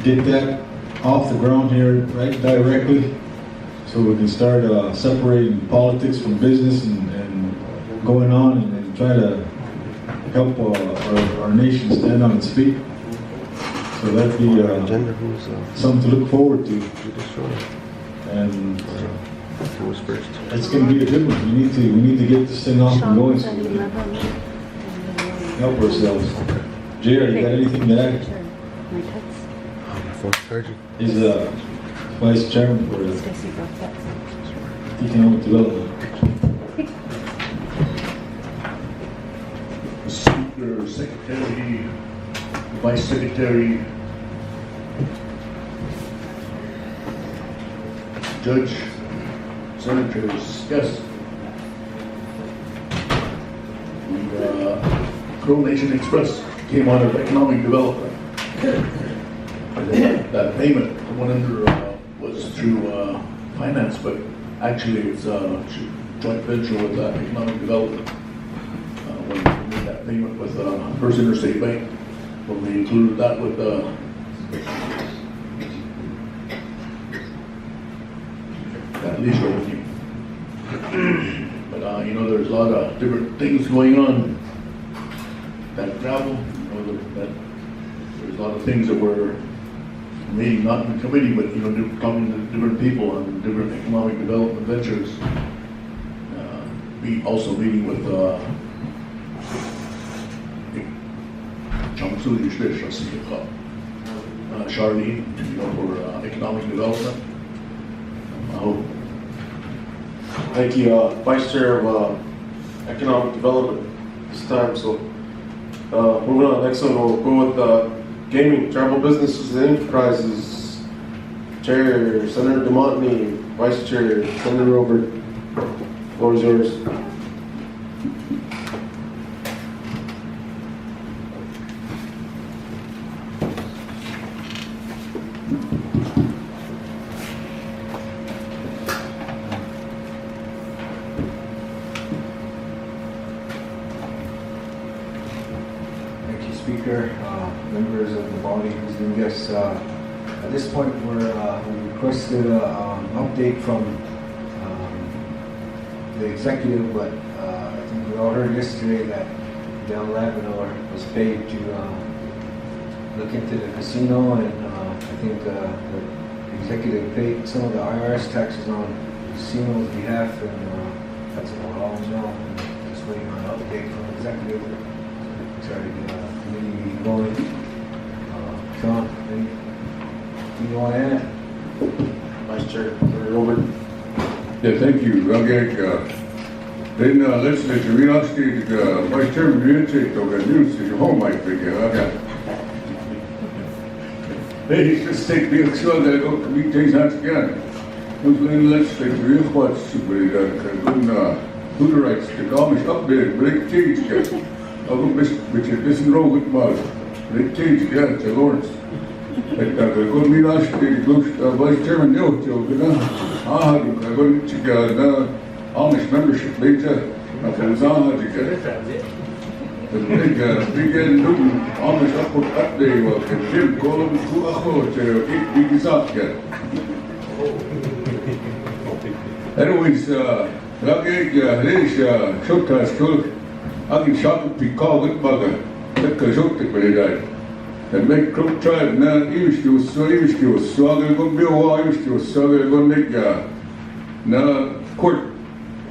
get that off the ground here right directly, so we can start separating politics from business and going on and try to help our nation stand on its feet. So that'd be something to look forward to. Judicial. And Who was first? it's going to be a good one. We need to get this thing off and going so we can help ourselves. JR, you got anything to add? Fourth sergeant. He's vice chairman for economic development. Speaker, Secretary, Vice Secretary, Judge, Senators, yes. The Crow Nation Express came out of economic development. That payment went under was through finance, but actually it's a joint venture with economic development. When we made that payment with First Interstate Bank, when we included that with that lease revenue. But there's a lot of different things going on. That gravel, that there's a lot of things that we're meeting, not in committee, but talking to different people on different economic development ventures. Also meeting with Charlene, for economic development. I hope. Thank you, Vice Chair of Economic Development this time. So, moving on, next one we'll go with gaming, travel businesses and enterprises. Chair, Senator DeMontney, Vice Chair, Senator Robert. Floor is yours. Thank you, Speaker, members of the body, visiting guests. At this point, we requested an update from the executive, but I think we all heard yesterday that Del Lavendar was paid to look into the casino, and I think the executive paid some of the IRS taxes on the casino's behalf, and that's about all we know. Just waiting on an update from the executive. Try to get a committee meeting going. Shawn, anything you want to add? Vice Chair, Senator Robert. Yeah, thank you. Then legislature relocated Vice Chairman Reintate over at News to your home, I think. Hey, just take the sure that I go to meet things once again. Who's in the legislature real what's super who the rights to Amish update, break change again. I'll go which is wrong with Mars. Break change again to Lawrence. Go meet us, Vice Chairman Neil, I'm going to get Amish membership later. I was on to get it. The big Amish up there, Jim, call him to a big is up yet. Anyways, Showtime School, I can shop at the call with Bugger. That goes out to the and make Crook tribe now, Irish, so I'm going to be a wall, Irish, so I'm going to make now court,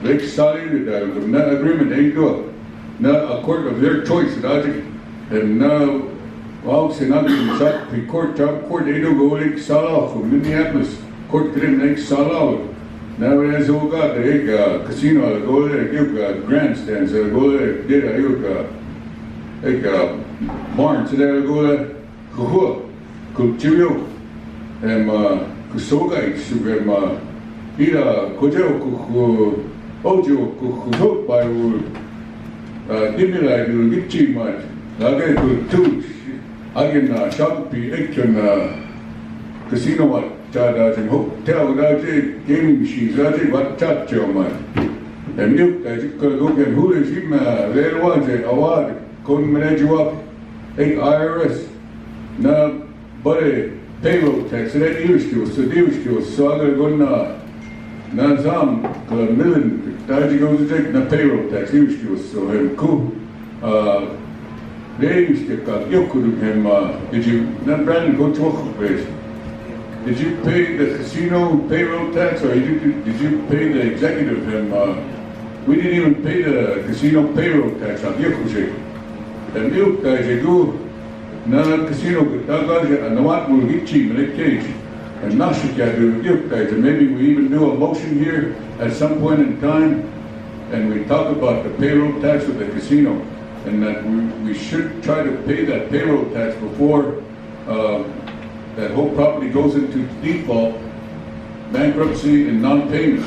like solid, now agreement, they do it. Now a court of their choice, and now, well, say not in the court, top court, they do go like Salah from Minneapolis, court can like Salah. Now it has all got the casino, go there, give grandstands, go there, get a barn, so there go there, go Chivio, and Kusoga, Sugar, Ira, Kojo, Ojo, Kuhok by Dimila, you get cheap much. I get to two, I can Shopee, Action, casino, what, and hotel, gaming machines, what chat, man. And you, I could go get who is him, there was a award, couldn't manage you up, IRS. Now, but payroll tax, and so I'm going to go Nazam, million, Taji goes to take the payroll tax, so him cool. Did you, not Brandon, go to a did you pay the casino payroll tax, or did you pay the executive him? We didn't even pay the casino payroll tax on Yokushik. And you guys, you go, na casino, and the what will get cheap, and it cage. And Nashika do you guys, and maybe we even do a motion here at some point in time, and we talk about the payroll tax of the casino, and that we should try to pay that payroll tax before that whole property goes into default, bankruptcy, and non-payment.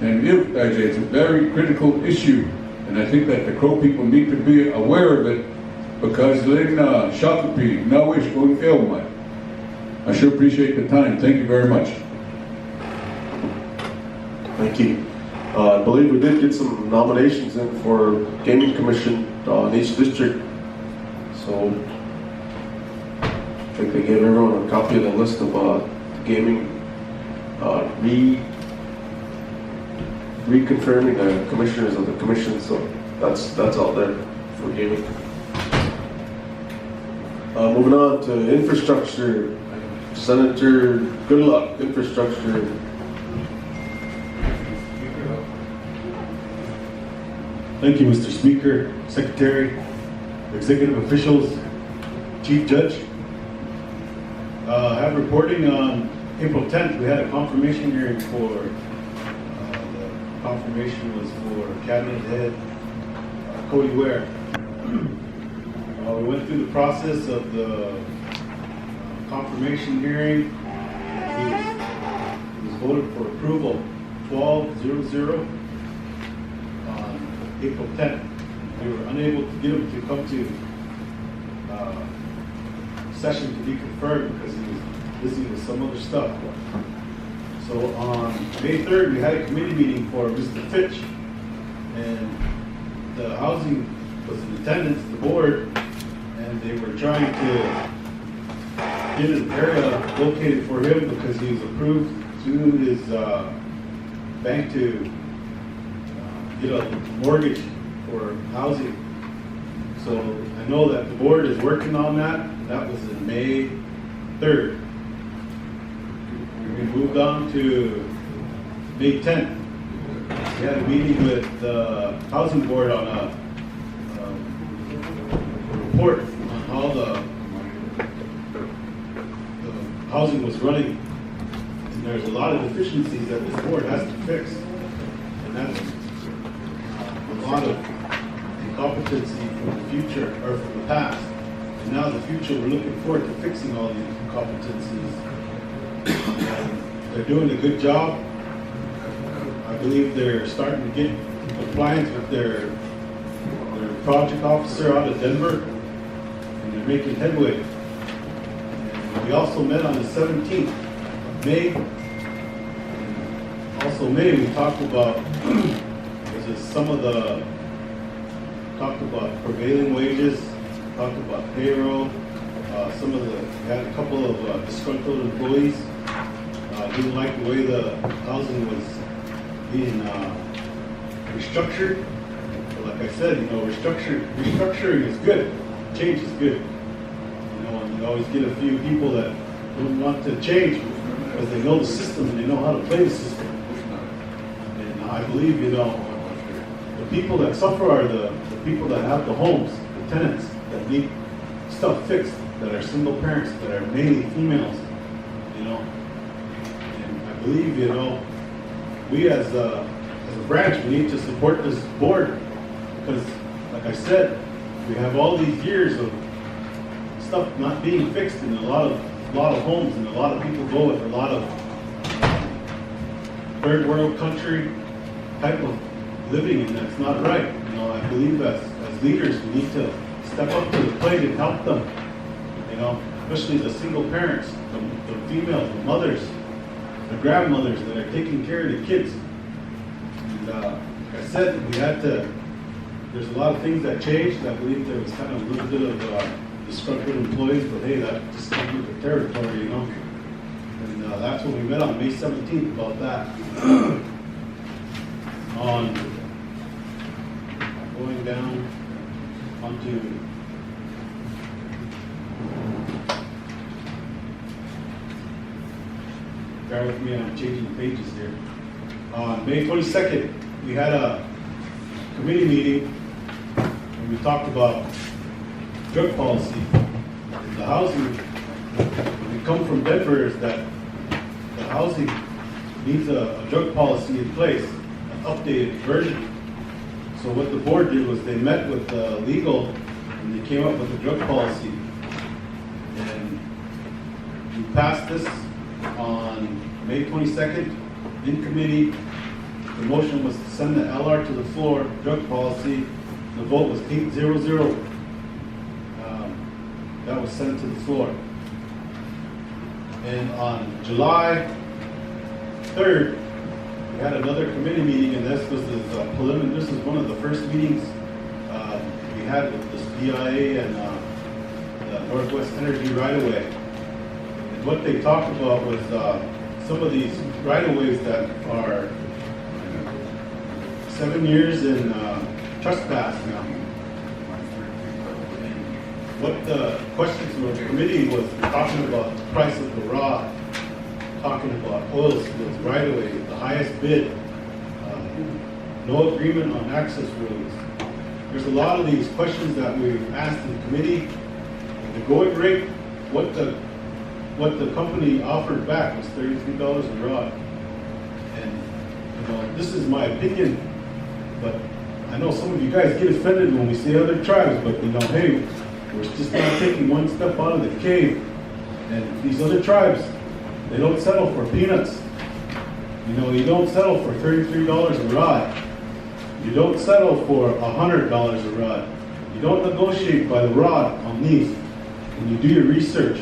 And it's a very critical issue, and I think that the Crow people need to be aware of it, because then Shakopee, now wish going ill. I sure appreciate the time. Thank you very much. Thank you. I believe we did get some nominations in for Gaming Commission in each district. So I think they gave everyone a copy of the list of gaming reconfirming the commissioners of the commission. So that's out there for gaming. Moving on to infrastructure. Senator Goodluck, infrastructure. Thank you, Mr. Speaker, Secretary, executive officials, Chief Judge. I have reporting on April 10th. We had a confirmation hearing for, the confirmation was for Cabinet Head Cody Ware. We went through the process of the confirmation hearing. He was voted for approval 12-0-0 on April 10th. We were unable to get him to come to session to be confirmed because he was busy with some other stuff. So on May 3rd, we had a committee meeting for Mr. Fitch, and the housing was in attendance, the board, and they were trying to get an area located for him because he was approved through his bank to get a mortgage for housing. So I know that the board is working on that. That was in May 3rd. We moved on to May 10th. We had a meeting with the housing board on a report on how the housing was running. And there's a lot of deficiencies that this board has to fix. And that's a lot of incompetency from the future, or from the past. And now the future, we're looking forward to fixing all these incompetencies. And they're doing a good job. I believe they're starting to get in compliance with their project officer out of Denver, and they're making headway. And we also met on the 17th of May. Also May, we talked about talked about prevailing wages, talked about payroll, we had a couple of disgruntled employees, didn't like the way the housing was being restructured. But like I said, restructuring is good, change is good. And you always get a few people that don't want to change because they know the system and they know how to play the system. And I believe, the people that suffer are the people that have the homes, the tenants that need stuff fixed, that are single parents, that are mainly females, And I believe, we as a branch, we need to support this board because, like I said, we have all these years of stuff not being fixed in a lot of homes, and a lot of people go with a lot of third world country type of living, and that's not right. I believe as leaders, we need to step up to the plate and help them, especially the single parents, the females, the mothers, the grandmothers that are taking care of the kids. And like I said, there's a lot of things that changed. I believe there was kind of a little bit of disgruntled employees, but hey, that just comes with the territory, you know. And that's when we met on May 17th about that. On going down onto bear with me, I'm changing pages here. On May 22nd, we had a committee meeting and we talked about drug policy. The housing, we come from Denver, is that the housing needs a drug policy in place, an updated version. So what the board did was they met with legal and they came up with a drug policy. And we passed this on May 22nd in committee. The motion was to send the LR to the floor, drug policy. The vote was 8-0-0. That was sent to the floor. And on July 3rd, we had another committee meeting, and this was the preliminary. This was one of the first meetings we had with this BIA and the Northwest Energy right-of-way. And what they talked about was some of these right-of-ways that are 7 years in trespass now. What the questions were, the committee was talking about the price of the rod, talking about oil spills, right-of-way, the highest bid, no agreement on access roads. There's a lot of these questions that we've asked in committee. The going rate, what the company offered back was $33 a rod. And you know, this is my opinion, but I know some of you guys get offended when we say other tribes, but you know, hey, we're just not taking one step out of the cave. And these other tribes, they don't settle for peanuts. You know, you don't settle for $33 a rod. You don't settle for $100 a rod. You don't negotiate by the rod on these. When you do your research,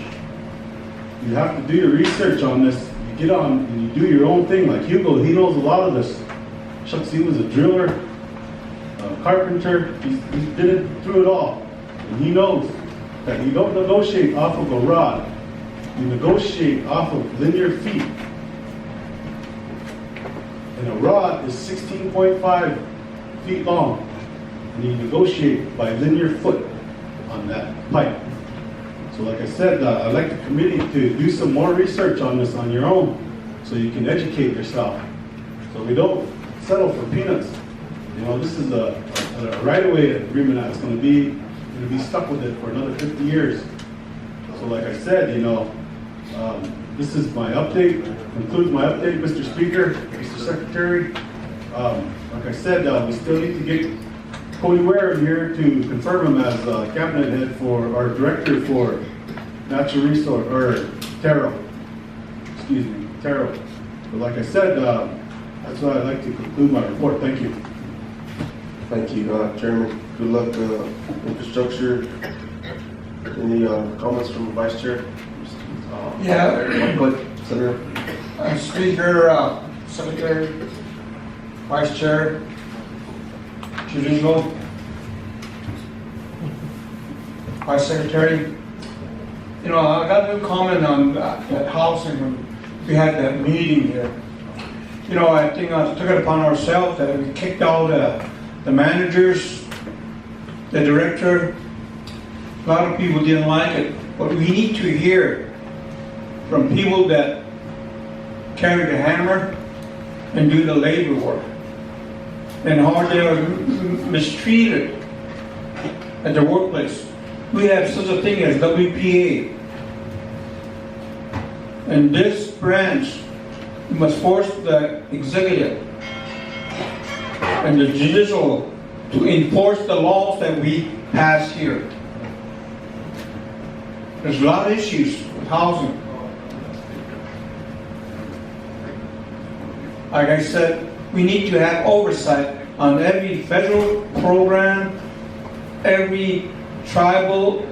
you have to do your research on this. You get on and you do your own thing. Like Hugo, he knows a lot of this. Shucks, he was a driller, a carpenter. He's did it through it all. And he knows that you don't negotiate off of a rod. You negotiate off of linear feet. And a rod is 16.5 feet long. And you negotiate by linear foot on that pipe. So like I said, I'd like the committee to do some more research on this on your own so you can educate yourself. So we don't settle for peanuts. You know, this is a right-of-way agreement that's going to be stuck with it for another 50 years. So like I said, you know, this is my update, concludes my update, Mr. Speaker, Mr. Secretary. Like I said, we still need to get Cody Ware here to confirm him as cabinet head for our director for natural resource, or Taro. Excuse me, Taro. But like I said, that's why I'd like to conclude my report. Thank you. Thank you, Chairman. Good luck, infrastructure. Any comments from the Vice Chair? Yeah. Senator. Speaker, Secretary, Vice Chair, Judicial, Vice Secretary. You know, I got a comment on that housing when we had that meeting here. You know, I think I took it upon ourselves that we kicked out the managers, the director. A lot of people didn't like it, but we need to hear from people that carry the hammer and do the labor work, and how they are mistreated at the workplace. We have such a thing as WPA, and this branch must force the executive and the judicial to enforce the laws that we pass here. There's a lot of issues with housing. Like I said, we need to have oversight on every federal program, every tribal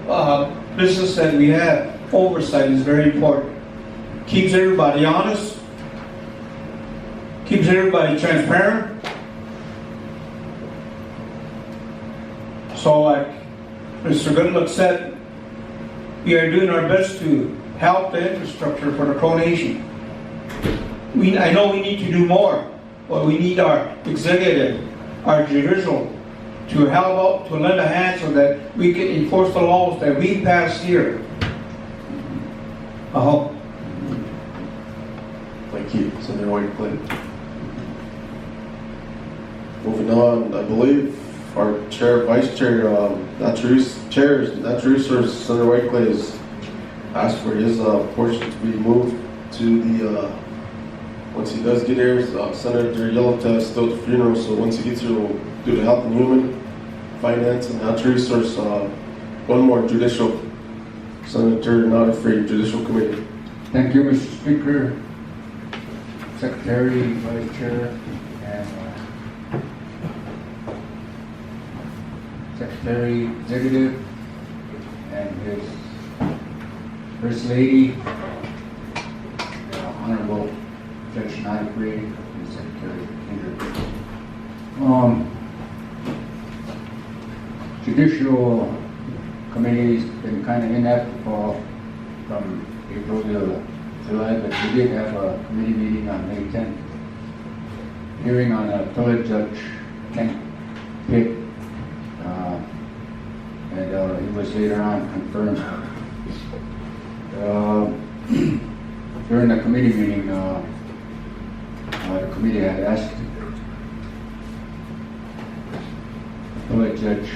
business that we have. Oversight is very important. Keeps everybody honest, keeps everybody transparent. So like Mr. Goodluck said, we are doing our best to help the infrastructure for the Crow Nation. I know we need to do more, but we need our executive, our judicial, to help out, to lend a hand so that we can enforce the laws that we passed here. I hope. Thank you, Senator Whitecliffe. Moving on, I believe our chair, vice chair, Senator Whitecliffe has asked for his portion to be moved to the, once he does get here, Senator Yellowtail is still at the funeral, so once he gets here, we'll do the Health and Human, Finance, and Natural Resource, one more Judicial. Senator Not Afraid, Judicial Committee. Thank you, Mr. Speaker, Secretary, Vice Chair, and Secretary Executive, and his First Lady, Honorable Judge Not Afraid, and Secretary Kendrick. Judicial Committee's been kind of inactive from April to July, but we did have a committee meeting on May 10th. Hearing on appellate Judge Kent Pitt, and he was later on confirmed. During the committee meeting, the committee had asked appellate Judge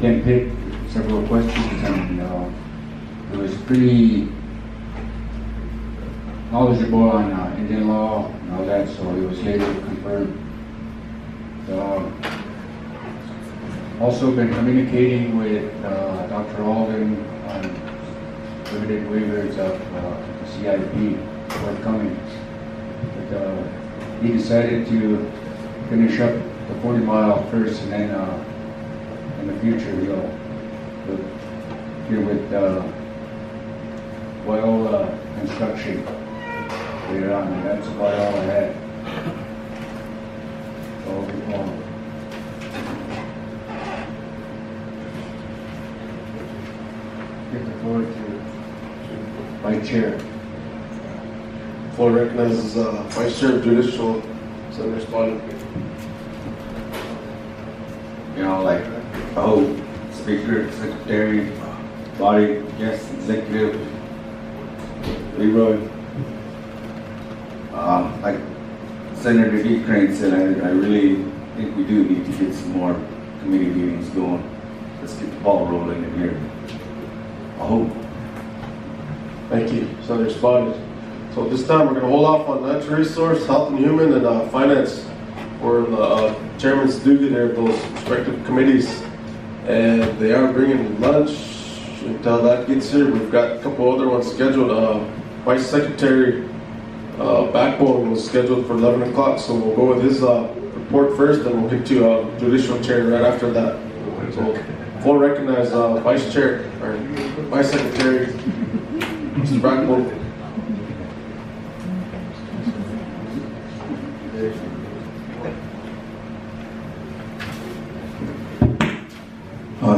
Kent Pitt several questions, and it was pretty knowledgeable on Indian law and all that, so it was later confirmed. Also been communicating with Dr. Alden on limited waivers of the CIP forthcoming. But he decided to finish up the 40 mile first, and then in the future he'll deal with oil construction later on, and that's about all I had. So, give the floor to Vice Chair. Floor recognizes Vice Chair of Judicial, Senator Shawn. You know, like, oh, Speaker, Secretary, body, guest, executive, Leroy. Like Senator D. Crane said, I really think we do need to get some more committee meetings going. Let's get the ball rolling in here. I hope. Thank you, Senator Spotted. So this time we're going to hold off on Natural Resource, Health and Human, and Finance for the chairman's duty there of those respective committees. And they are bringing lunch until that gets here. We've got a couple other ones scheduled. Vice Secretary Backbone was scheduled for 11 o'clock, so we'll go with his report first, and we'll get to Judicial Chair right after that. So we'll recognize Vice Chair, or Vice Secretary, Mr. Backbone.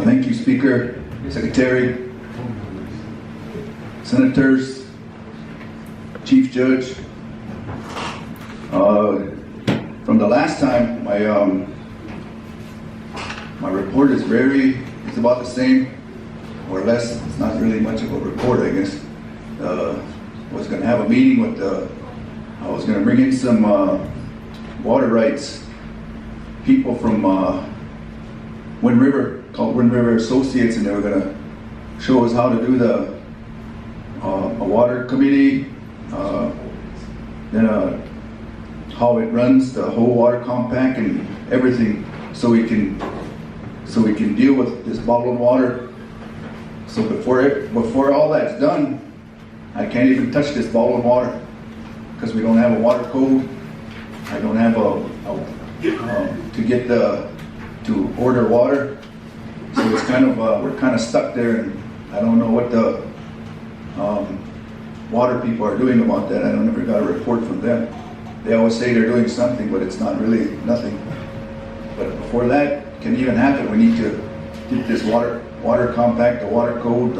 Thank you, Speaker, Secretary, Senators, Chief Judge. From the last time, my report is it's about the same, or less. It's not really much of a report, I guess. Was going to have a meeting with I was going to bring in some water rights people from Wind River, called Wind River Associates, and they were going to show us how to do a water committee, then how it runs, the whole water compact and everything, so we can deal with this bottled water. So before all that's done, I can't even touch this bottled water because we don't have a water code. I don't have to order water. So it's kind of we're kind of stuck there, and I don't know what the water people are doing about that. I never got a report from them. They always say they're doing something, but it's not really nothing. But before that can even happen, we need to get this water water compact, the water code,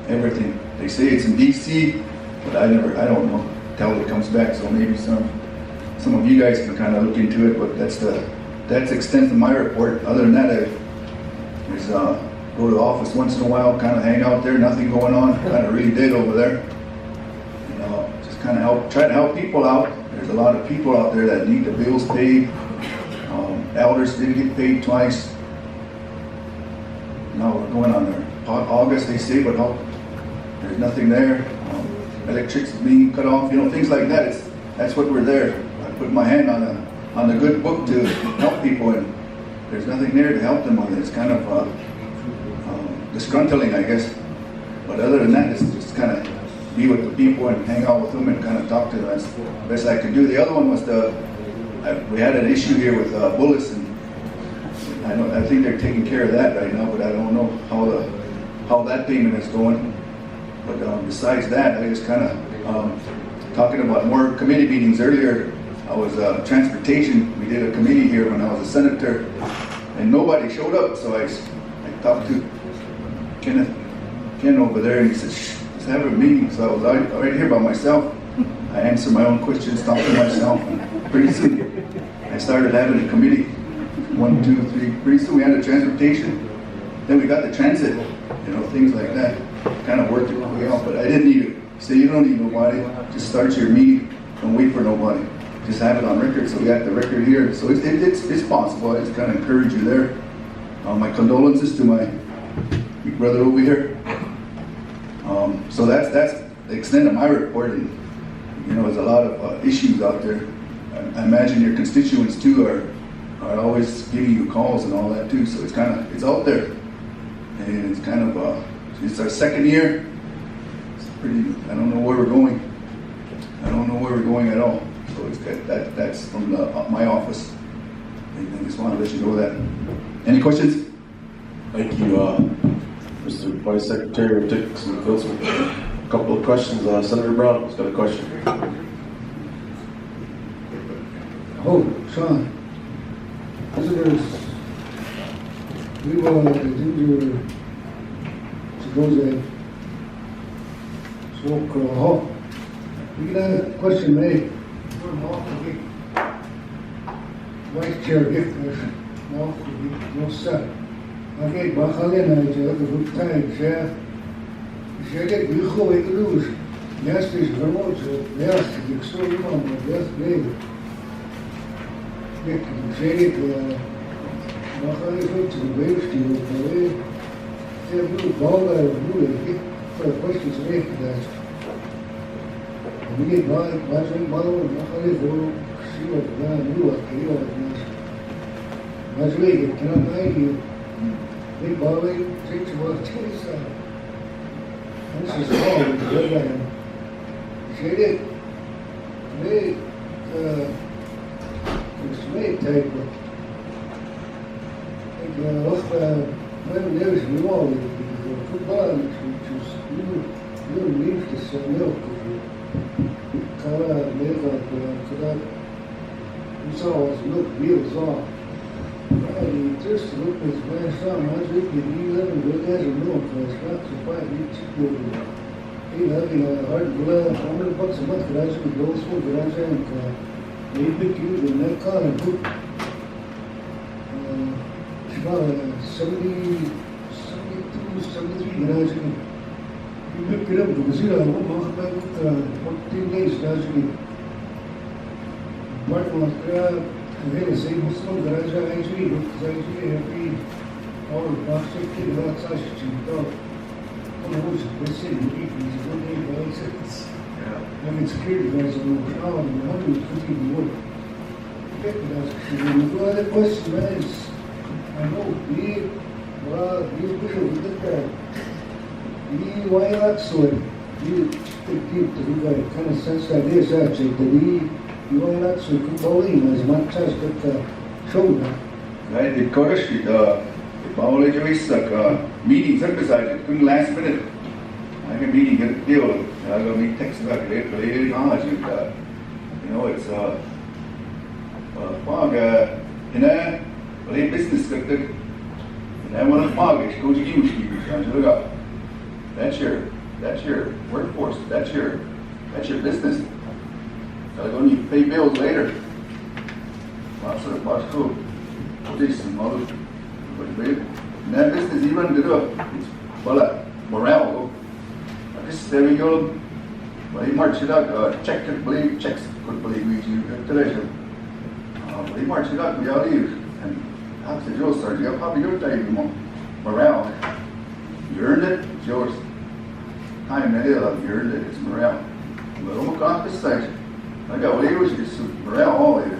everything. They say it's in DC, but I don't know, till it comes back, so maybe some of you guys can kind of look into it, but that's the extent of my report. Other than that, I go to the office once in a while, kind of hang out there, nothing going on, kind of really dead over there. Just kind of try to help people out. There's a lot of people out there that need the bills paid. Elders didn't get paid twice. Now we're going on there. August, they say, but there's nothing there. Electricity being cut off, things like that. That's what we're there. I put my hand on the good book to help people, and there's nothing there to help them with. It's kind of disgruntling, I guess. But other than that, it's just kind of be with the people and hang out with them and kind of talk to them as best I could do. The other one was we had an issue here with bullets, and I think they're taking care of that right now, but I don't know how that payment is going. But besides that, I just kind of talking about more committee meetings earlier. I was transportation. We did a committee here when I was a senator, and nobody showed up. So I talked to Ken over there, and he said, "Shh, let's have a meeting." So I was right here by myself. I answered my own questions, talked to myself, and pretty soon I started having a committee. 1, 2, 3. Pretty soon we had a transportation. Then we got the transit. Things like that. Kind of worked it way out, but I didn't need it. So you don't need nobody. Just start your meeting. Don't wait for nobody. Just have it on record. So we got the record here. So it's possible. I just kind of encourage you there. My condolences to my big brother over here. So that's the extent of my report. And there's a lot of issues out there. I imagine your constituents too are always giving you calls and all that too. So it's out there, and it's kind of it's our second year. It's pretty. I don't know where we're going. I don't know where we're going at all. So it's that's from my office. And I just want to let you know that. Any questions? Thank you, Mr. Vice Secretary of Technics and Enforcement. A couple of questions. Senator Brown has got a question. Oh, Shawn. Visitors, we will ginger suppose smoke we got a question made from Vice Chair Gifters. No sir. Okay, Bakalena is a good time, Chef. Get you go away to lose. Yes, this remote, so yes, the story on the best day. Nick, say it, Bakali to the waves to you, they blue ball out of blue, for questions made for that. We get by, watching bottle, Bakali go, see what the man knew what they are. Much later, cannot hide you. Big ball, takes about 10 seconds. This is all the good man. Shade it. Made, it's made type of. When there's new all the football, which is new leaves to sell milk. Color, milk, that. You saw his milk wheels off. Just look at his man, son, I think he living with as a milk, because not to buy meat chicken. He having a hard blood, $100 a month, but I should go through, but I think maybe you in that car and put about 72, 73, but I should you pick it up because I won't walk back with 14 days, I should Martin was Ele sei Muslim garage actually every all plastic kid that's actually done. Come on, what's it? You eat these good day bicycles. Yeah. And it's clear guys on the ground and 150 wood. Get that actually. The other question is, I know you push over the car. Why not so? You think the guy kind of sense that is actually you want that so you can go in as much as the shoulder. Right, the chorus, the Paolo Jovisak meetings emphasized couldn't last minute. I can meeting get a deal. I got me text about it later knowledge and it's fog in a business that And then when it's August, go to you, Steve, and look up. That's your workforce, that's your business. Gotta go need to pay bills later. Lots of cool. This and all of and that business even to do it's morale. This there we go. Well, he marched it out, checks couldn't believe we today. He marched it out, we all leave. And after the drill started, you got probably your time morale. You earned it, it's yours. Time that you earned it, it's morale. But I'm going to this side. I got what he was just morale all later.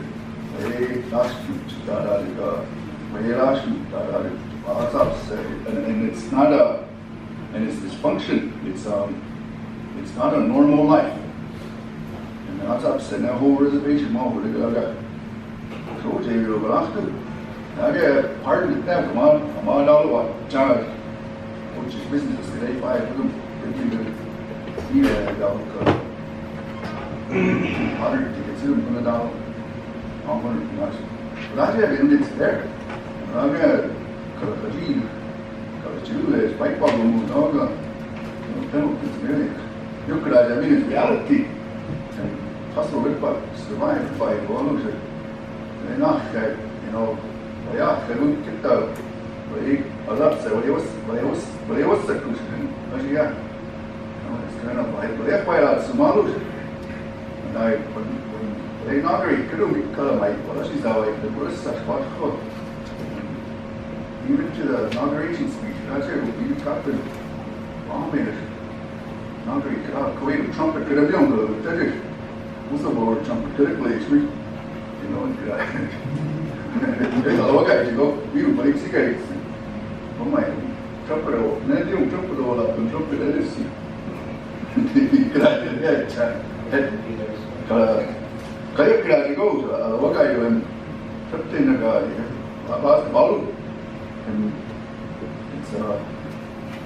Hey, last shoot, what's up? And it's not and it's dysfunction. It's not a normal life. And that's upset. That whole reservation over the so they will go after. I get pardoned with them. I'm on all what charge, which is business today. If I do bring you the $100 tickets in $100. I'm going to much. But I have index there. I'm going to spike bubble moves. You could have it's reality. And hustle with but survive by volumes. They're not that, they don't get the what he was the cushion. It's kind of like, but they're quite a small. And when they inaugurate, couldn't be color my policies are like the worst such what hook. Even to the inauguration speech, that's it, we got the bomb in it. Inaugurate, Kuwait trumpet could have been the judges. What's the word trumpet? Could it play sweet? There's a lot of guys, we don't believe cigarettes. Oh my, trumpet, then you trumpet all up and trumpet that is. Kaya kaya goes, what guy you and something about the ball. And it's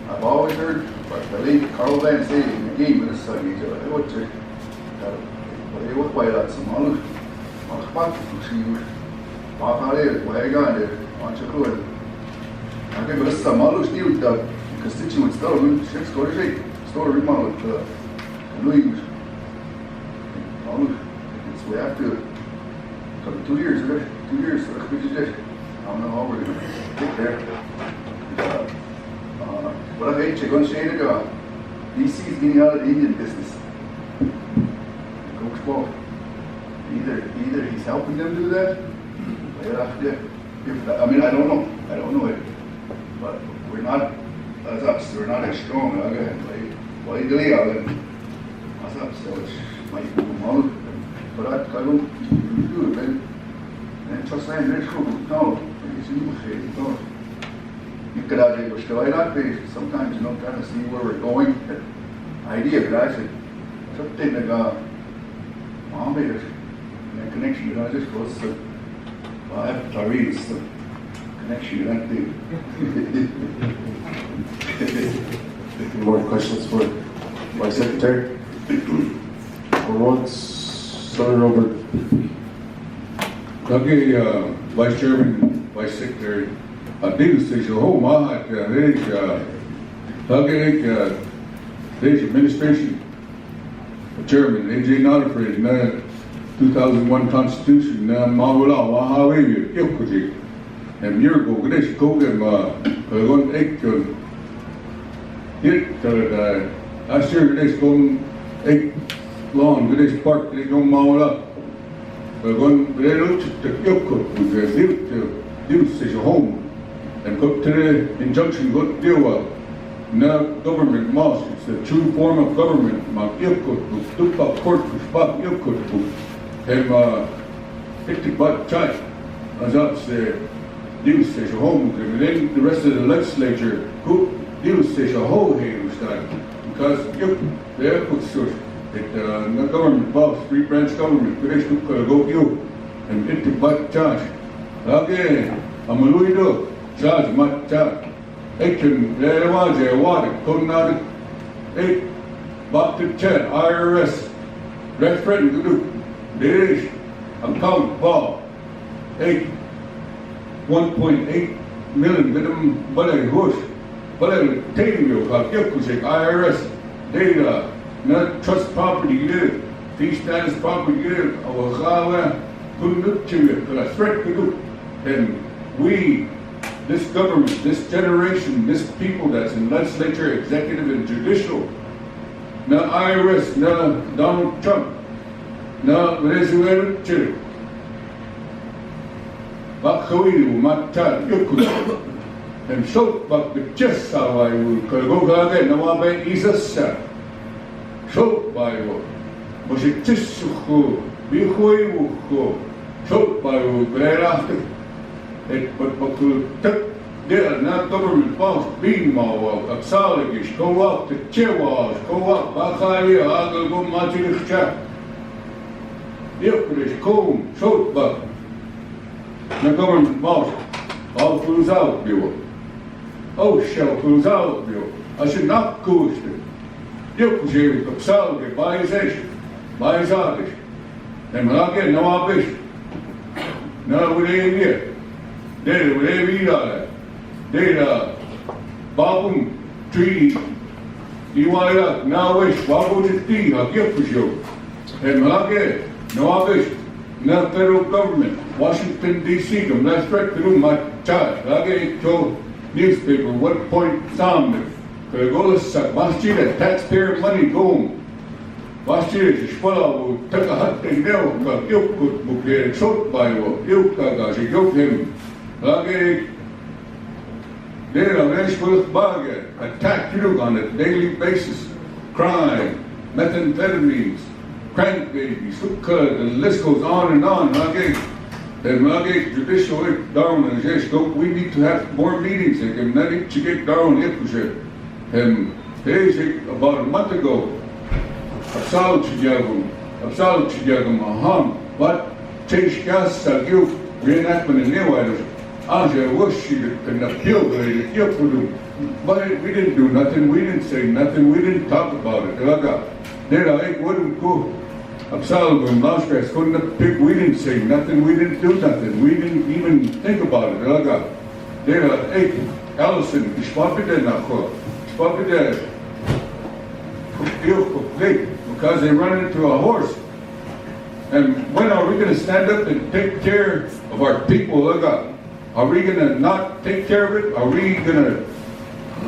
I've always heard, but I believe Carl Van say in the game with the son, I would say, they would play that some all. I'll see you. I'll where I got it. Want to go and I can go to some all still the constituent store, six store remodel Louis. We have to come 2 years, 2 years, so we just I don't know how we're going to get there. But I hate you going to say that DC is getting out of the Indian business. Coach Paul. Either he's helping them do that, I mean, I don't know it, but we're not as us, we're not as strong. Why do they are as us? So it might be more. But I don't do it, man. And trust me, there's no. You could have a story like this. Sometimes, trying to see where we're going. Idea, but I said, something like mom made it. And connection, just goes to, I have to read the connection, that thing. More questions for Vice Secretary? For once. Senator Robert. Okay, Vice Chairman, Vice Secretary, I think it's a whole lot. There's administration Chairman, AJ not afraid, 2001 Constitution, Mawala, Wahawi, Yokuji, and Miracle, Ganesh Kogam, Kagon Ekon, Hit, I sure Ganesh Gon Ek. Lawn, Ganesh Park, they don't mow it up. We're going to Yoko, to such a home, and go to the injunction, go to deal with. Now, government mosque, it's a true form of government. Mount Yoko, Dupa Court, Spot Yoko, and 50 butt chai. As I say, deal such a home, and then the rest of the legislature, go deal such a whole hail style. Because Yoko, they're put source. The government boss, free branch government, Ganesh took go you and 50 butt charge. Okay, I'm a Louis charge, much charge. Action, there was a water, couldn't out 8 back to 10, IRS, red friend to do. There is account ball 1.8 million them balay hush. Balay taking you ka yakusik IRS data not trust property live. Fee status property live. Our khawa couldn't to it. But I threat to do. And we, this government, this generation, this people that's in legislature, executive, and judicial, na IRS, na Donald Trump, na Venezuela, Chile. Bak khawi mata yukul. And so, but the just how I will go again, no one may is a set. So, by what? Was it just so? Be who you so, by what? Very after. But took there, not government boss, being more of Saligish, go up to Chewas, go up, Bakaya, I'll go Majik Chat. Yep, comb, so, but the government boss, all fools out, you. Oh, shall fools out, you. I should not coast it. Yep, Jerry, Salgi, by his ash, by his artist. And when I get no ambition, no, we ain't here. There, whatever you are, there, Babum, tree, you want it, now wish, Babu to tea, I'll give for you. And when I get no ambition, no federal government, Washington, D.C., come let's straight through my charge. I get to newspaper, what point sound it? Because I go to suck, Masjid, taxpayer money go. Masjid is full of, take a hot thing now, but you could book there, short by what, you got, you go him. Okay, there are very bargain, attack you on a daily basis, crime, methamphetamines, crankbabies, hookah, the list goes on and on. Okay, and okay, judicial down and yes, we need to have more meetings. And not to get down here, and there's about a month ago, Absalom Chiyagum, what change gas are you reenactment in New I wish you could appeal to it, but we didn't do nothing, we didn't say nothing, we didn't talk about it. There I wouldn't go. Absalom and Mousegrass couldn't pick, we didn't say nothing, we didn't do nothing, we didn't even think about it. There I Allison, because they run into a horse. And when are we going to stand up and take care of our people? Are we going to not take care of it? Are we going to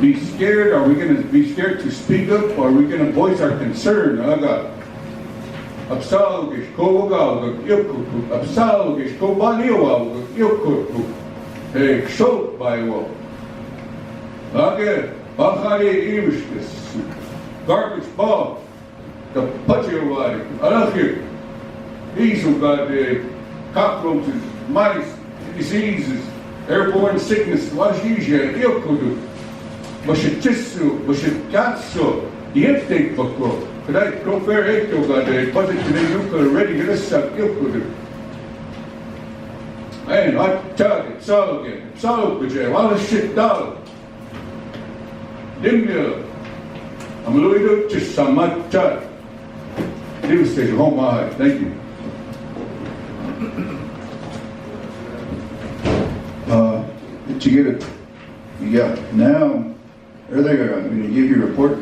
be scared? Are we going to be scared to speak up? Or are we going to voice our concern? Absalgish, Kovagal, Yokutu, Absalgish, Kobaniwa, Yokutu, a shot by what? Bahari Imishkis, garbage ball, the Pachirwadi, Alakir, these who got the cockroaches, mice, diseases, airborne sickness, Washija, Yokutu, Mashitisu, Mashikatsu, the intake book. Could I go fair echo got the budget today? You could already get a suck, Yokutu. And I target, Salgan, Salpajay, all the shit down. Dimya, I'm Louis just some much chat. Devastation, home my thank you. Did you get it? Yeah. Now, earlier I'm going to give you a report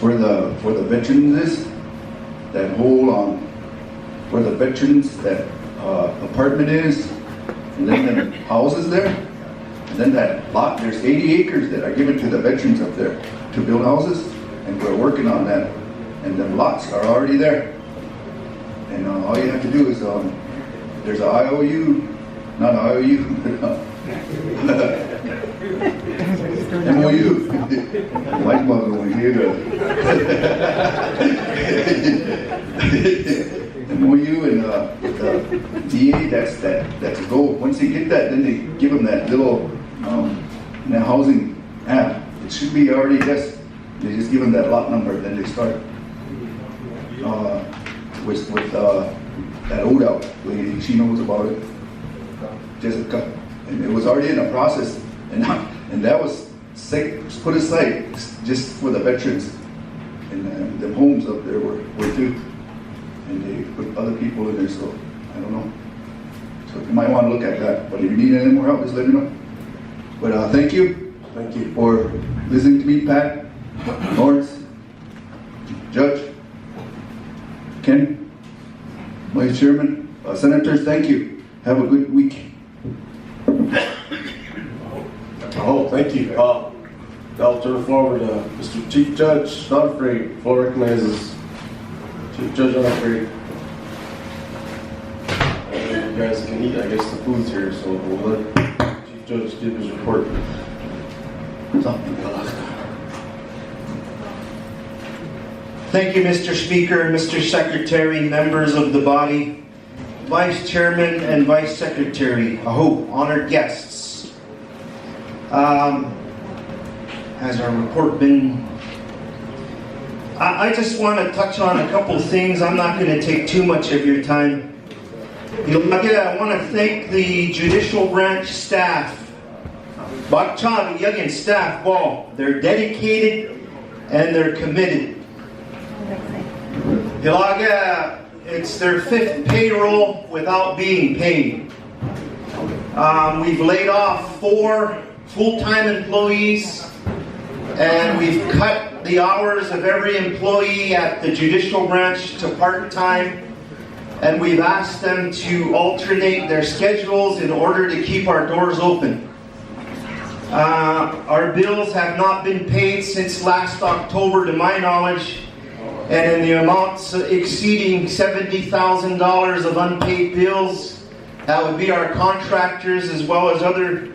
where the veterans is. That whole where the veterans that apartment is, and then the houses there, and then that lot. There's 80 acres that are given to the veterans up there to build houses, and we're working on that. And the lots are already there. And all you have to do is there's an IOU. Not IOU, MOU. Light bulb over here. MOU and the DA. That's a go. Once they get that, then they give them that little that housing app. It should be already just. They just give them that lot number, then they start with that ODOT lady. She knows about it. Jessica, and it was already in a process, and that was put aside just for the veterans, and the homes up there were too, and they put other people in there. So I don't know. So you might want to look at that. But if you need any more help, just let me know. But thank you. Thank you for listening to me, Pat, Norris, Judge, Ken, Vice Chairman, Senators, thank you. Have a good week. Oh, thank you. I'll turn it forward to Mr. Chief Judge Godfrey. Floor recognizes Chief Judge Godfrey. You guys can eat, I guess, the food's here, so we'll let Chief Judge give his report. Thank you, Mr. Speaker, Mr. Secretary, members of the body, Vice Chairman and Vice Secretary, honored guests. Has our report been... I just want to touch on a couple things. I'm not going to take too much of your time. I want to thank the Judicial Branch staff. Staff, wow, they're dedicated and they're committed. It's their 5th payroll without being paid. We've laid off 4 full-time employees, and we've cut the hours of every employee at the Judicial Branch to part-time, and we've asked them to alternate their schedules in order to keep our doors open. Our bills have not been paid since last October, to my knowledge, and in the amounts exceeding $70,000 of unpaid bills. That would be our contractors as well as other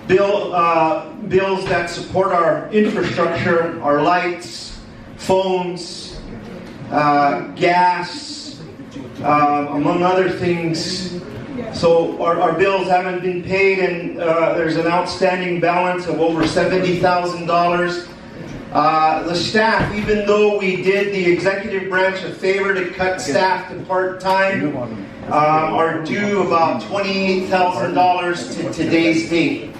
bills that support our infrastructure, our lights, phones, gas, among other things. So our bills haven't been paid, and there's an outstanding balance of over $70,000. The staff, even though we did the executive branch a favor to cut staff to part-time, are due about $28,000 to today's date.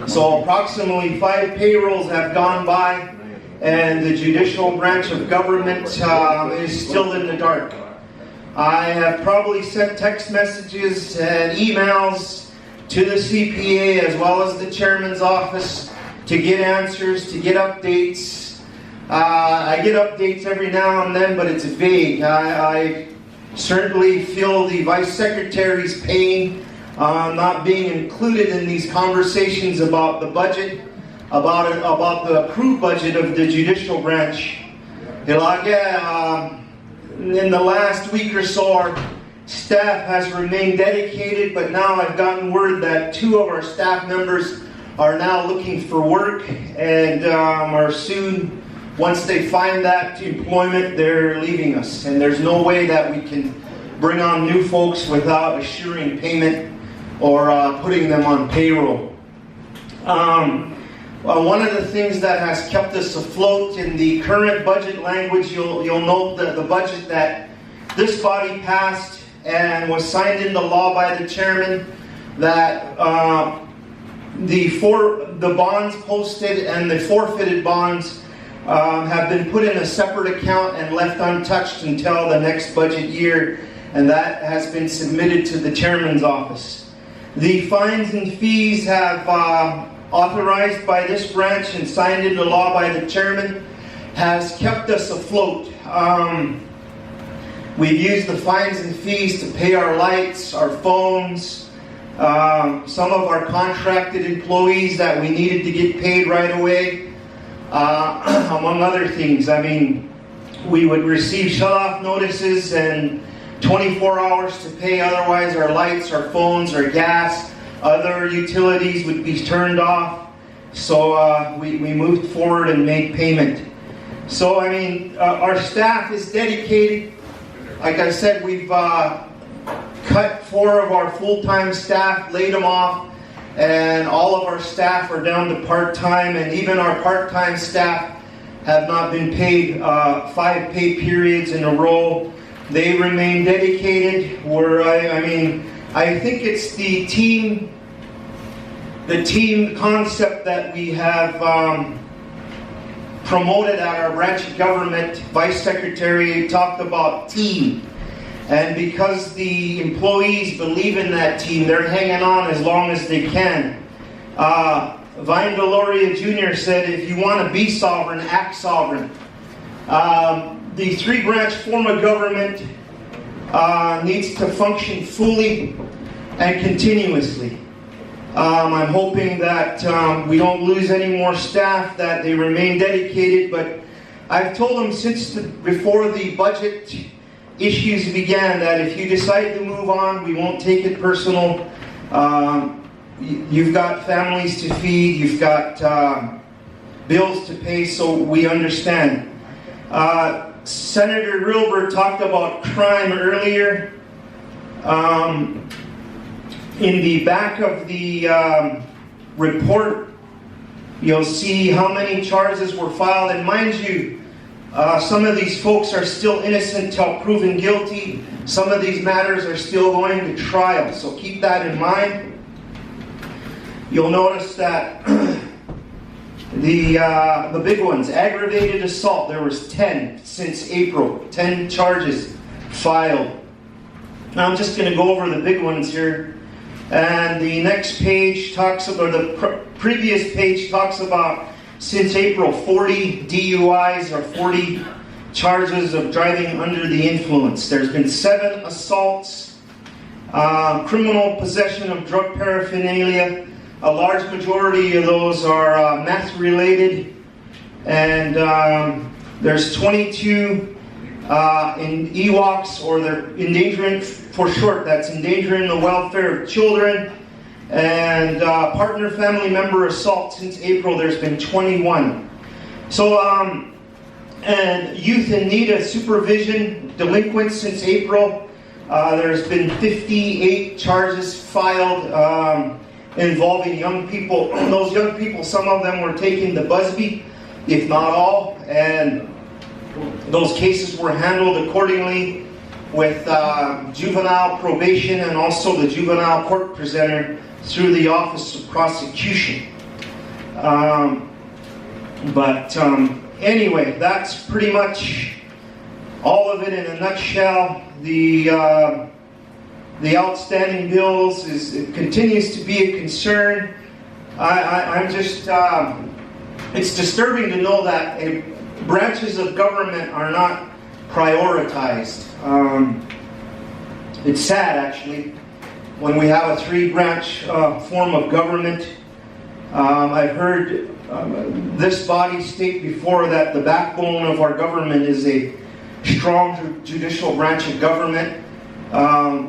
So approximately 5 payrolls have gone by, and the Judicial Branch of Government is still in the dark. I have probably sent text messages and emails to the CPA as well as the Chairman's office to get answers, to get updates. I get updates every now and then, but it's vague. I certainly feel the Vice Secretary's pain not being included in these conversations about the budget, about the approved budget of the Judicial Branch. In the last week or so, our staff has remained dedicated, but now I've gotten word that 2 of our staff members are now looking for work, and are soon, once they find that employment, they're leaving us. And there's no way that we can bring on new folks without assuring payment or putting them on payroll. One of the things that has kept us afloat in the current budget language, you'll note that the budget that this body passed and was signed into law by the chairman, that the bonds posted and the forfeited bonds have been put in a separate account and left untouched until the next budget year, and that has been submitted to the chairman's office. The fines and fees have authorized by this branch and signed into law by the chairman has kept us afloat. We've used the fines and fees to pay our lights, our phones, some of our contracted employees that we needed to get paid right away, among other things. I mean, we would receive shut-off notices and 24 hours to pay, otherwise our lights, our phones, our gas, other utilities would be turned off. So we moved forward and made payment. So I mean, our staff is dedicated. Like I said, we've cut 4 of our full-time staff, laid them off, and all of our staff are down to part-time, and even our part-time staff have not been paid 5 pay periods in a row. They remain dedicated. I think it's the team concept that we have promoted at our branch of government. Vice Secretary talked about team. And because the employees believe in that team, they're hanging on as long as they can. Vine Deloria Jr. said, if you want to be sovereign, act sovereign. The three-branch form of government needs to function fully and continuously. I'm hoping that we don't lose any more staff, that they remain dedicated, but I've told them since before the budget issues began that if you decide to move on, we won't take it personal. You've got families to feed, you've got bills to pay, so we understand. Senator Rilber talked about crime earlier. In the back of the report, you'll see how many charges were filed. And mind you, some of these folks are still innocent till proven guilty. Some of these matters are still going to trial, so keep that in mind. You'll notice that the big ones, aggravated assault, there was 10 since April, 10 charges filed. Now I'm just going to go over the big ones here. And the next page talks about, the previous page talks about, since April, 40 DUIs or 40 charges of driving under the influence. There's been 7 assaults, criminal possession of drug paraphernalia. A large majority of those are meth related. And there's 22 in EWOCs, or they're endangering, for short, that's endangering the welfare of children. And partner family member assault since April, there's been 21. So, and youth in need of supervision, delinquents since April, there's been 58 charges filed involving young people. Those young people, some of them were taking the Busby, if not all, and those cases were handled accordingly with juvenile probation and also the juvenile court presenter through the Office of Prosecution. Anyway, that's pretty much all of it in a nutshell. The outstanding bills it continues to be a concern. I'm just it's disturbing to know that branches of government are not prioritized. It's sad, actually, when we have a three-branch form of government. I've heard this body state before that the backbone of our government is a strong judicial branch of government.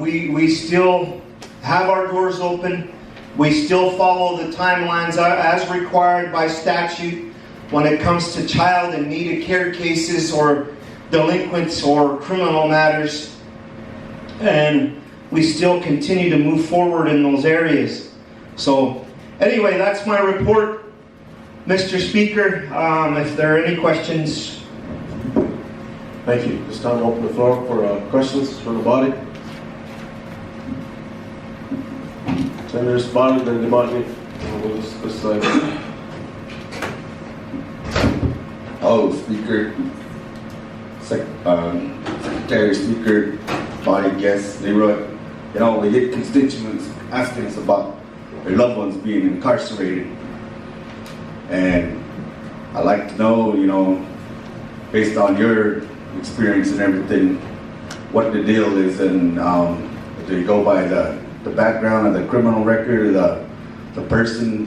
We still have our doors open. We still follow the timelines as required by statute when it comes to child and needed care cases or delinquents or criminal matters. And we still continue to move forward in those areas. So anyway, that's my report, Mr. Speaker. If there are any questions. Thank you. This time I'll open the floor for questions from the body. Senator Spotted, then Demagni. This side. Oh, Speaker, Secretary, Speaker, body guests, Leroy. You know, we get constituents asking us about their loved ones being incarcerated. And I'd like to know, you know, based on your experience and everything, what the deal is, and do you go by the background of the criminal record, the person,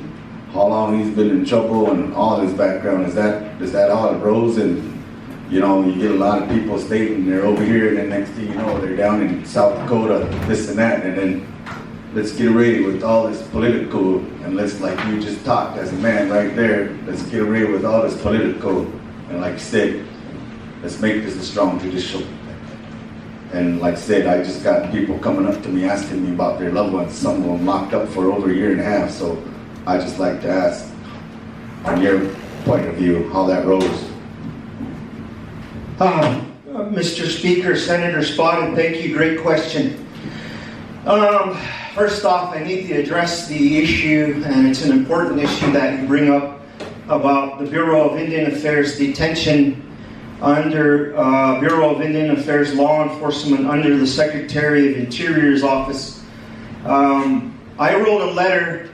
how long he's been in trouble, and all his background? Is that all it rose? And you know, you get a lot of people stating they're over here, and then next thing you know, they're down in South Dakota, this and that, and then let's get ready with all this political, and let's, like you just talked as a man right there, let's get ready with all this political, and like I said, let's make this a strong judicial. And like I said, I just got people coming up to me asking me about their loved ones, some of them locked up for over a year and a half, so I just like to ask, from your point of view, how that rose. Mr. Speaker, Senator Spotted, thank you, great question. First off, I need to address the issue, and it's an important issue that you bring up, about the Bureau of Indian Affairs detention under Bureau of Indian Affairs Law Enforcement under the Secretary of Interior's office. I wrote a letter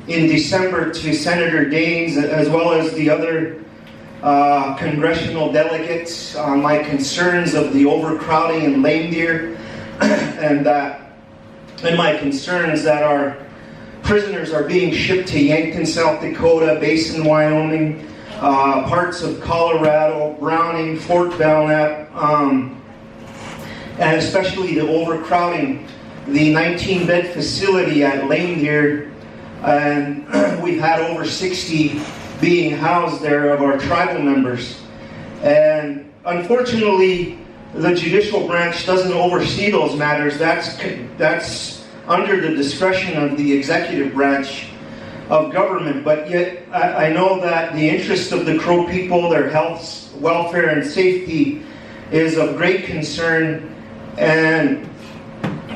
in December to Senator Daines as well as the other congressional delegates on my concerns of the overcrowding in Lame Deer and my concerns that our prisoners are being shipped to Yankton, South Dakota, Basin, Wyoming, parts of Colorado, Browning, Fort Belknap, and especially the overcrowding, the 19-bed facility at Lame Deer, and we've had over 60 being housed there of our tribal members. And unfortunately, the judicial branch doesn't oversee those matters. That's under the discretion of the executive branch of government. But yet, I know that the interest of the Crow people, their health, welfare, and safety is of great concern. And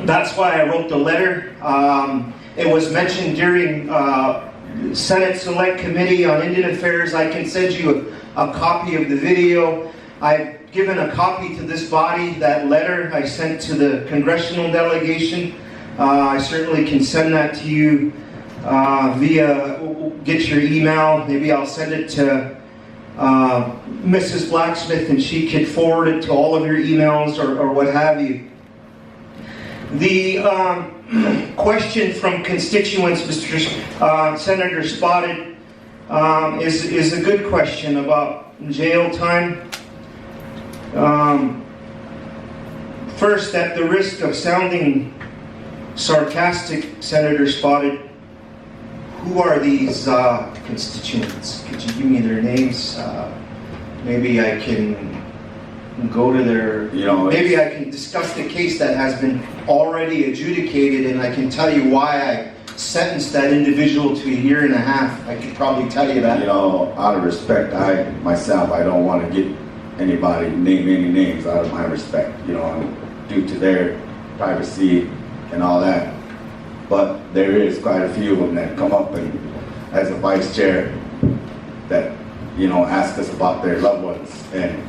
that's why I wrote the letter. It was mentioned during Senate Select Committee on Indian Affairs. I can send you a copy of the video. I've given a copy to this body, that letter I sent to the congressional delegation. I certainly can send that to you get your email. Maybe I'll send it to Mrs. Blacksmith and she could forward it to all of your emails or what have you. The question from constituents, Mr. Senator Spotted, is a good question about jail time. First, at the risk of sounding sarcastic, Senator Spotted, who are these constituents? Could you give me their names? Maybe I can go to their, maybe I can discuss the case that has been already adjudicated, and I can tell you why I sentenced that individual to 1.5 years. I could probably tell you that. Out of respect, I don't want to get anybody, name any names out of my respect, due to their privacy and all that. But there is quite a few of them that come up and, as a vice chair, that, ask us about their loved ones. And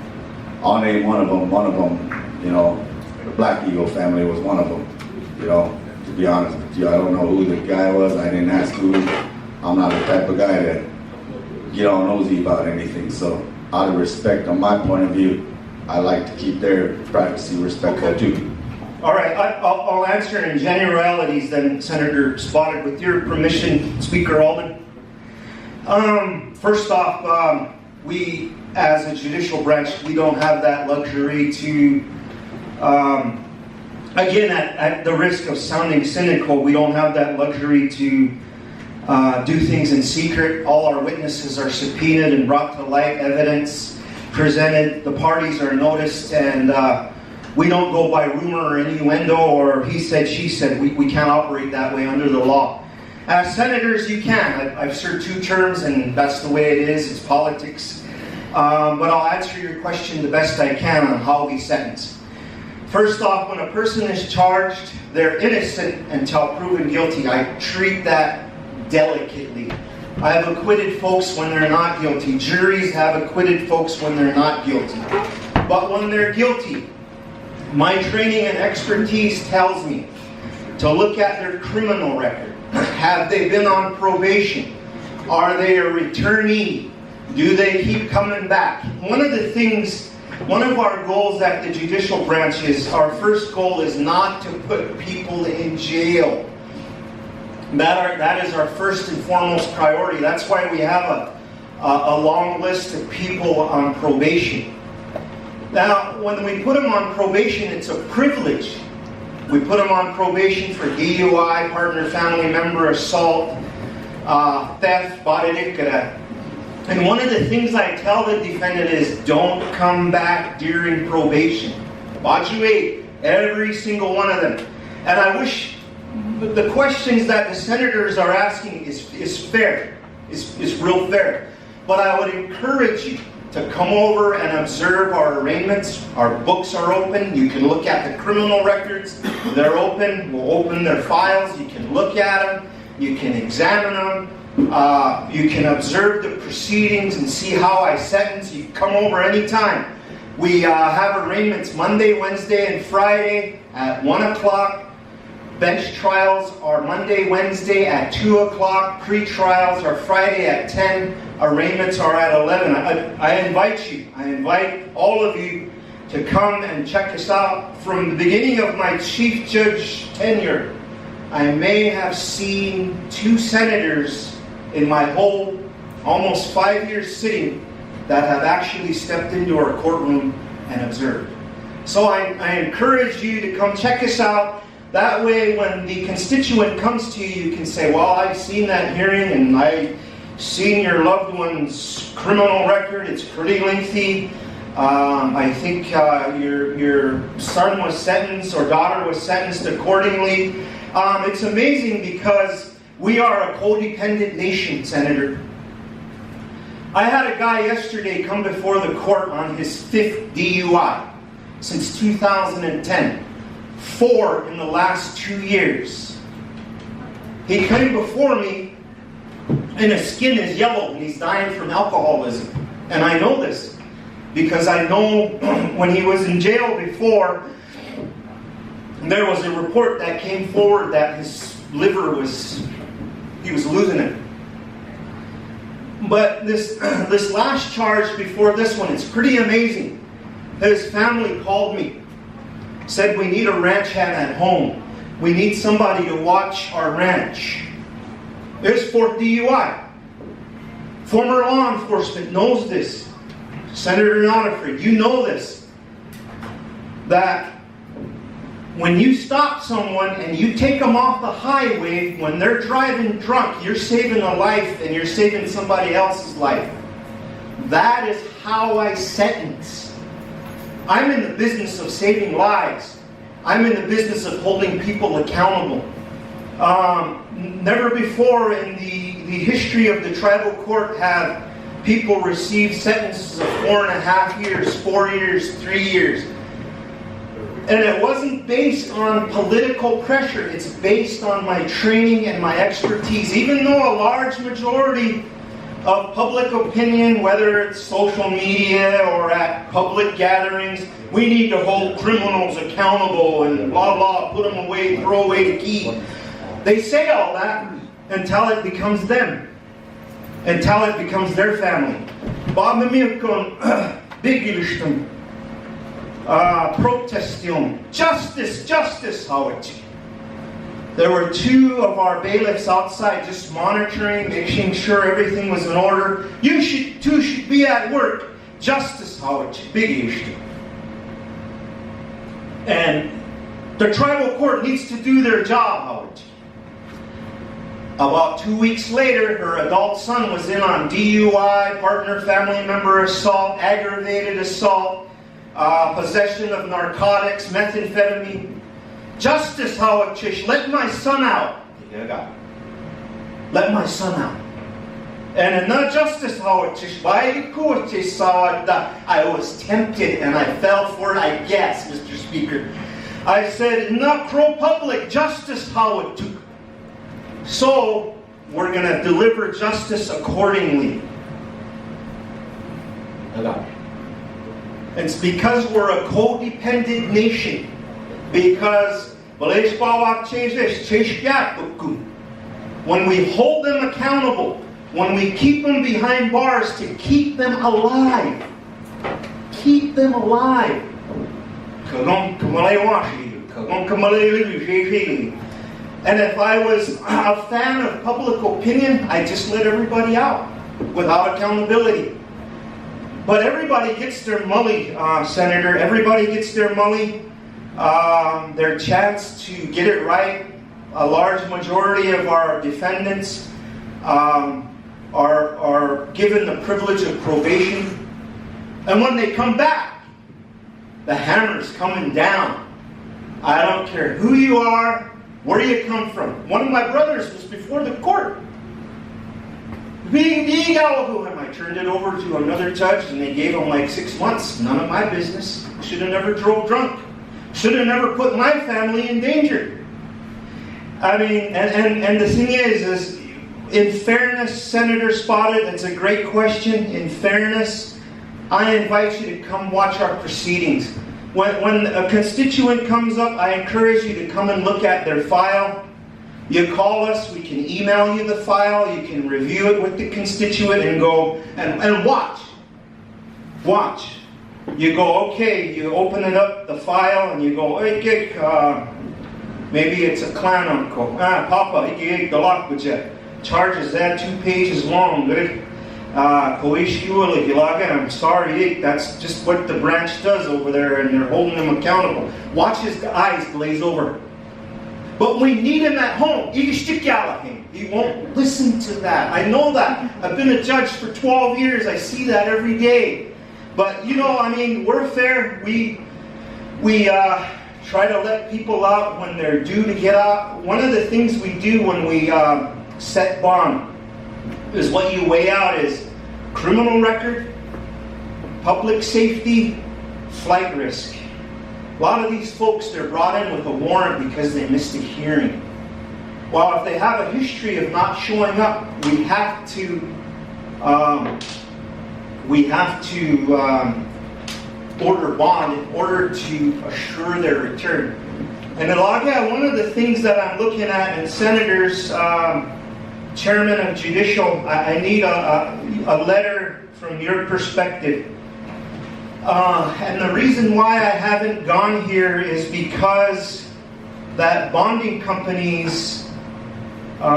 I'll name one of them, the Black Eagle family was one of them, to be honest with you. I don't know who the guy was. I didn't ask who. I'm not the type of guy that get all nosy about anything. So out of respect, on my point of view, I like to keep their privacy respectful too. All right, I'll answer in generalities then, Senator Spotted, with your permission, Speaker Alden. First off, we, as a judicial branch, we don't have that luxury to, again, at the risk of sounding cynical, we don't have that luxury to do things in secret. All our witnesses are subpoenaed and brought to light, evidence presented, the parties are noticed, and we don't go by rumor or innuendo or he said, she said. We can't operate that way under the law. As senators, you can. I've served 2 terms, and that's the way it is. It's politics. But I'll answer your question the best I can on how we sentence. First off, when a person is charged, they're innocent until proven guilty. I treat that delicately. I have acquitted folks when they're not guilty. Juries have acquitted folks when they're not guilty. But when they're guilty, my training and expertise tells me to look at their criminal record. Have they been on probation? Are they a returnee? Do they keep coming back? One of our goals at the judicial branch is, our first goal is not to put people in jail. That is our first and foremost priority. That's why we have a long list of people on probation. Now, when we put them on probation, it's a privilege. We put them on probation for DUI, partner, family member, assault, theft, bodidikara. And one of the things I tell the defendant is, don't come back during probation. Evaluate every single one of them. And I wish the questions that the senators are asking is fair, is real fair. But I would encourage you to come over and observe our arraignments. Our books are open. You can look at the criminal records. They're open. We'll open their files. You can look at them. You can examine them. You can observe the proceedings and see how I sentence. You can come over anytime. We have arraignments Monday, Wednesday, and Friday at 1 o'clock. Bench trials are Monday, Wednesday at 2 o'clock. Pre-trials are Friday at 10. Arraignments are at 11. I invite all of you to come and check us out. From the beginning of my chief judge tenure, I may have seen 2 senators in my whole almost 5 years sitting that have actually stepped into our courtroom and observed. So I encourage you to come check us out. That way, when the constituent comes to you, you can say, well, I've seen that hearing and I've seen your loved one's criminal record. It's pretty lengthy. I think your son was sentenced or daughter was sentenced accordingly. It's amazing because we are a codependent nation, Senator. I had a guy yesterday come before the court on his 5th DUI since 2010. 4 in the last 2 years. He came before me and his skin is yellow and he's dying from alcoholism. And I know this because I know when he was in jail before, there was a report that came forward that his liver he was losing it. But this last charge before this one, it's pretty amazing. His family called me, said we need a ranch hand at home. We need somebody to watch our ranch. There's 4th DUI. Former law enforcement knows this. Senator Nonifred, you know this. That when you stop someone and you take them off the highway when they're driving drunk, you're saving a life and you're saving somebody else's life. That is how I sentence. I'm in the business of saving lives. I'm in the business of holding people accountable. Never before in the history of the tribal court have people received sentences of 4.5 years, 4 years, 3 years. And it wasn't based on political pressure. It's based on my training and my expertise. Even though a large majority of public opinion, whether it's social media or at public gatherings, we need to hold criminals accountable and blah blah, put them away, throw away the key. They say all that until it becomes them, until it becomes their family. Protestion, justice, Howard. There were 2 of our bailiffs outside just monitoring, making sure everything was in order. You should be at work. Justice, Howard. Big issue. And the tribal court needs to do their job, Howard. About 2 weeks later, her adult son was in on DUI, partner family member assault, aggravated assault, possession of narcotics, methamphetamine. Justice, Howard Chish, let my son out. Let my son out. And not justice, Howard Chish, I was tempted and I fell for it, I guess, Mr. Speaker. I said, not pro-public, justice, Howard. So, we're going to deliver justice accordingly. It's because we're a codependent nation. Because when we hold them accountable, when we keep them behind bars to keep them alive, and if I was a fan of public opinion, I just let everybody out without accountability. But everybody gets their mully, Senator. Everybody gets their mully. Their chance to get it right. A large majority of our defendants are given the privilege of probation. And when they come back, the hammer's coming down. I don't care who you are, where you come from. One of my brothers was before the court. I turned it over to another judge and they gave him like 6 months. None of my business. Should have never drove drunk. Should have never put my family in danger. I mean, and the thing is in fairness, Senator Spotted, it's a great question. In fairness, I invite you to come watch our proceedings. When a constituent comes up, I encourage you to come and look at their file. You call us, we can email you the file, you can review it with the constituent and go and watch. Watch. You go, okay, you open it up, the file, and you go, hey, Kik, maybe it's a clan uncle. Papa, the lock with you. Charges that 2 pages long. I'm sorry, that's just what the branch does over there, and they're holding him accountable. Watch his eyes glaze over. But we need him at home. He won't listen to that. I know that. I've been a judge for 12 years. I see that every day. But, you know, I mean, we're fair. We try to let people out when they're due to get out. One of the things we do when we set bond is what you weigh out is criminal record, public safety, flight risk. A lot of these folks, they're brought in with a warrant because they missed a hearing. Well, if they have a history of not showing up, we have to order bond in order to assure their return. And one of the things that I'm looking at, and Senators, Chairman of Judicial, I need a letter from your perspective. And the reason why I haven't gone here is because that bonding companies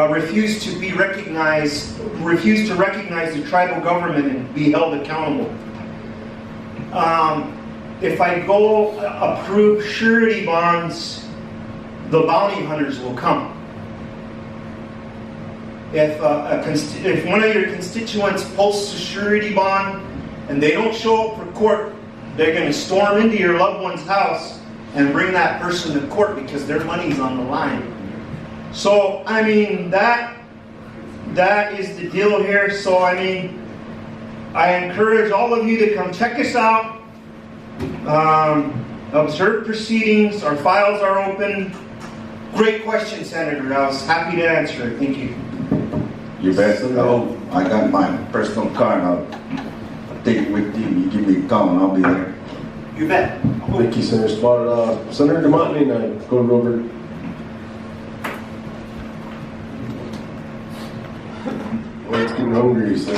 refuse to recognize the tribal government and be held accountable. If I go approve surety bonds, the bounty hunters will come. If one of your constituents posts a surety bond and they don't show up for court, they're going to storm into your loved one's house and bring that person to court because their money's on the line. So, I mean, that is the deal here. So, I mean, I encourage all of you to come check us out. Observe proceedings. Our files are open. Great question, Senator. I was happy to answer it. Thank you. You bet. Oh, I got my personal car and I'll take it with you. You give me a call and I'll be there. You bet. Thank you, Senator Spot. Senator DeMonte and I go over. Well, it's getting hungry, so.